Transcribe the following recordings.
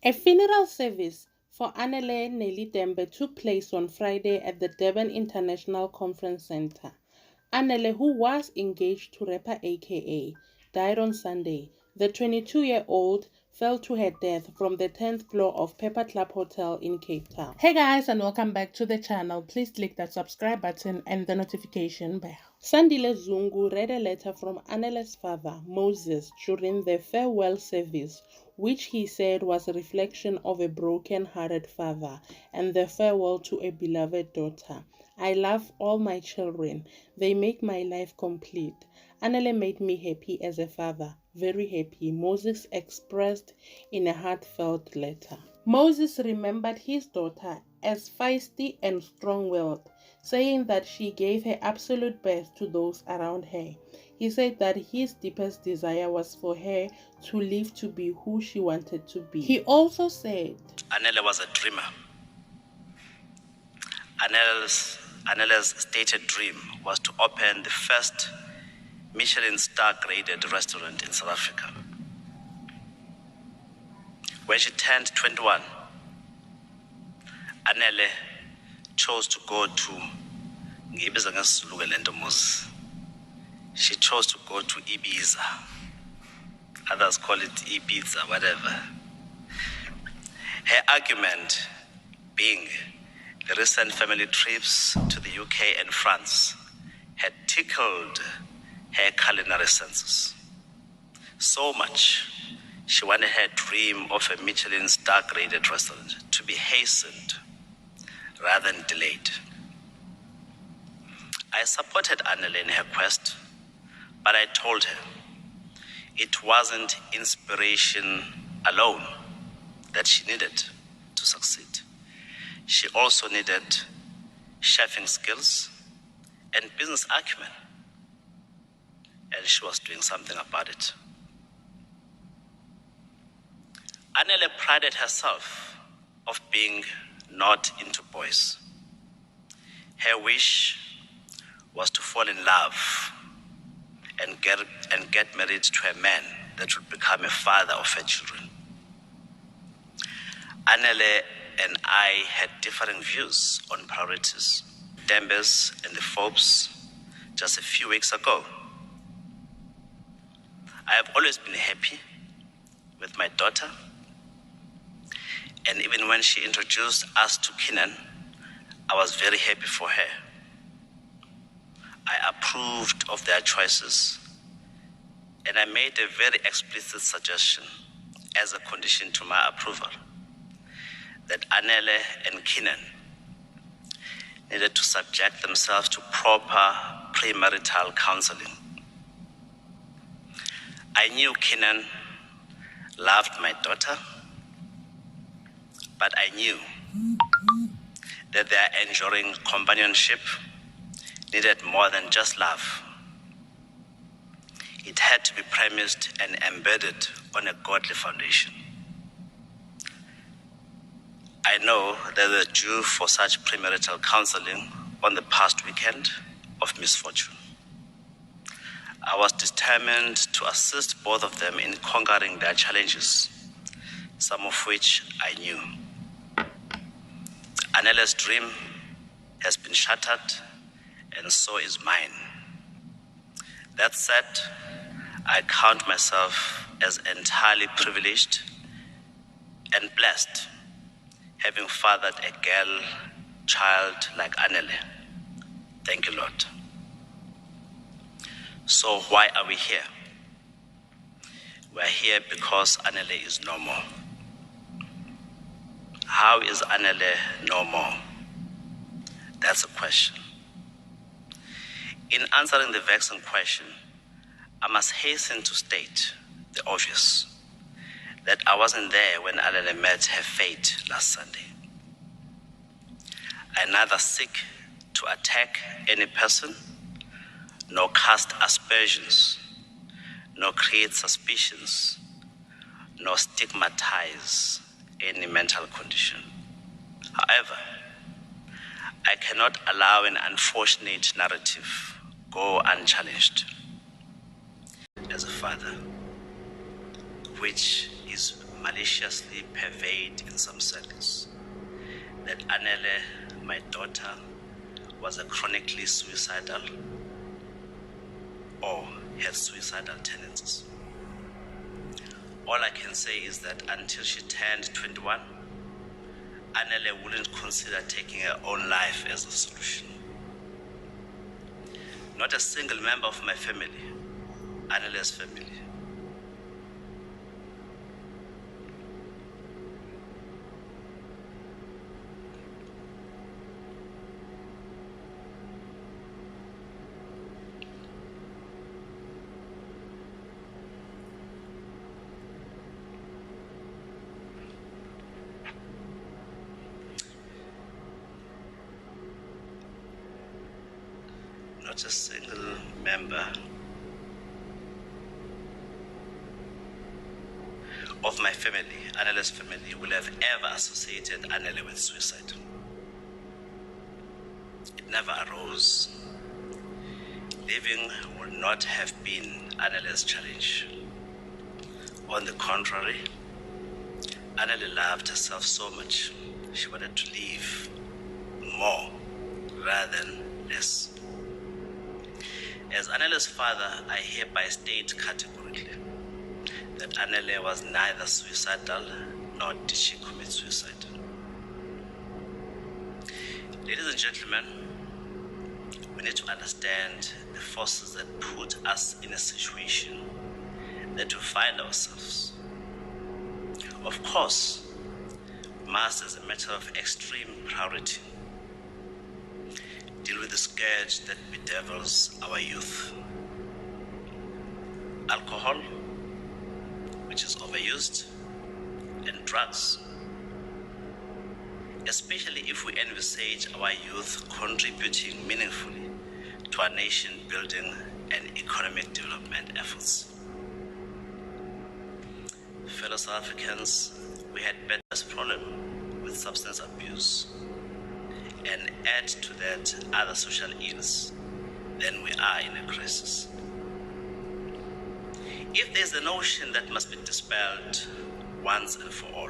A funeral service for Anele Tembe took place on Friday at the Durban International Conference Centre. Anele, who was engaged to rapper AKA, died on Sunday. The 22-year-old fell to her death from the 10th floor of Pepper Club Hotel in Cape Town. Hey guys, and welcome back to the channel. Please click that subscribe button and the notification bell. Sandile Zungu read a letter from Anele's father, Moses, during the farewell service, which he said was a reflection of a broken-hearted father and the farewell to a beloved daughter. I love all my children. They make my life complete. Anele made me happy as a father, very happy, Moses expressed in a heartfelt letter. Moses remembered his daughter as feisty and strong-willed, saying that she gave her absolute best to those around her. He said that his deepest desire was for her to live to be who she wanted to be. He also said, Anele was a dreamer. Anele's stated dream was to open the first Michelin star-graded restaurant in South Africa. When she turned 21, Anele chose to go to She chose to go to Ibiza. Others call it Ibiza, whatever. Her argument being the recent family trips to the UK and France had tickled her culinary senses. So much, she wanted her dream of a Michelin star-graded restaurant to be hastened rather than delayed. I supported Anele in her quest, but I told her it wasn't inspiration alone that she needed to succeed. She also needed chefing skills and business acumen, and she was doing something about it. Anele prided herself of being not into boys. Her wish was to fall in love and get married to a man that would become a father of her children. Anele and I had differing views on priorities. Tembe's and the Forbes just a few weeks ago. I have always been happy with my daughter, and even when she introduced us to Kenan, I was very happy for her. I approved of their choices, and I made a very explicit suggestion as a condition to my approval that Anele and Kenan needed to subject themselves to proper premarital counseling. I knew Kenan loved my daughter, but I knew that their enduring companionship needed more than just love. It had to be premised and embedded on a godly foundation. I know they were due for such premarital counseling on the past weekend of misfortune. I was determined to assist both of them in conquering their challenges, some of which I knew. Anele's dream has been shattered, and so is mine. That said, I count myself as entirely privileged and blessed, having fathered a girl child like Anele. Thank you, Lord. So why are we here? We're here because Anele is no more. How is Anele no more? That's a question. In answering the vexing question, I must hasten to state the obvious, that I wasn't there when Anele met her fate last Sunday. I neither seek to attack any person, nor cast aspersions, nor create suspicions, nor stigmatize any mental condition. However, I cannot allow an unfortunate narrative go unchallenged. As a father, which is maliciously pervade in some circles that Anele, my daughter, was a chronically suicidal or had suicidal tendencies. All I can say is that until she turned 21, Anele wouldn't consider taking her own life as a solution. Not a single member of my family, Anele's family, not a single member of my family, Anele's family, will have ever associated Anele with suicide. It never arose. Living would not have been Anele's challenge. On the contrary, Anele loved herself so much, she wanted to live more rather than less. As Anele's father, I hereby state categorically that Anele was neither suicidal nor did she commit suicide. Ladies and gentlemen, we need to understand the forces that put us in a situation that we find ourselves. Of course, we must, as a matter of extreme priority, deal with the scourge that bedevils our youth. Alcohol, which is overused, and drugs. Especially if we envisage our youth contributing meaningfully to our nation building and economic development efforts. Fellow South Africans, we had better problem with substance abuse and add to that other social ills, then we are in a crisis. If there's a notion that must be dispelled once and for all,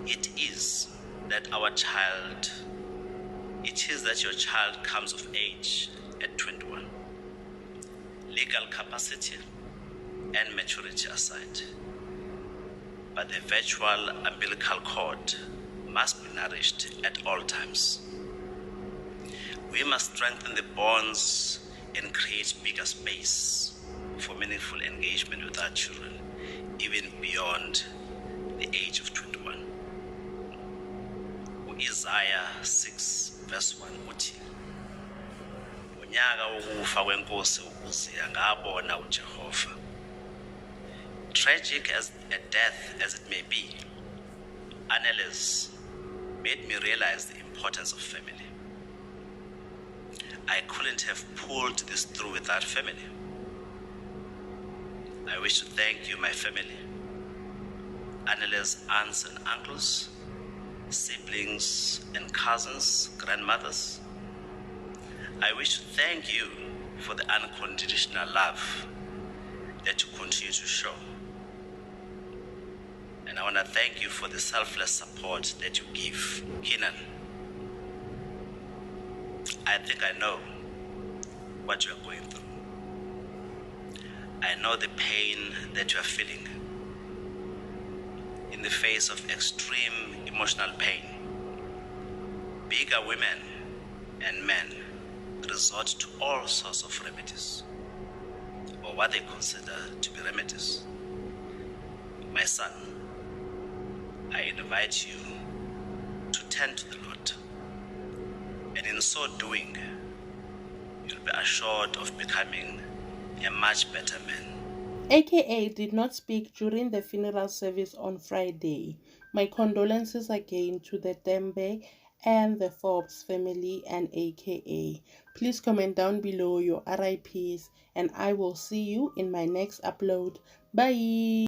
it is that your child comes of age at 21. Legal capacity and maturity aside, but the virtual umbilical cord must be nourished at all times. We must strengthen the bonds and create bigger space for meaningful engagement with our children, even beyond the age of 21. Isaiah 6 verse 1 uthi, unyaka wokufa kwenkosi ukuziya ngabona uJehova. Tragic as a death as it may be, Anele's made me realize the importance of family. I couldn't have pulled this through without family. I wish to thank you, my family, Anele's aunts and uncles, siblings and cousins, grandmothers. I wish to thank you for the unconditional love that you continue to show. And I want to thank you for the selfless support that you give. Kenan, I think I know what you are going through. I know the pain that you are feeling in the face of extreme emotional pain. Bigger women and men resort to all sorts of remedies, or what they consider to be remedies. My son, I invite you to turn to the Lord, and in so doing, you'll be assured of becoming a much better man. AKA did not speak during the funeral service on Friday. My condolences again to the Tembe and the Forbes family and AKA. Please comment down below your RIPs and I will see you in my next upload. Bye.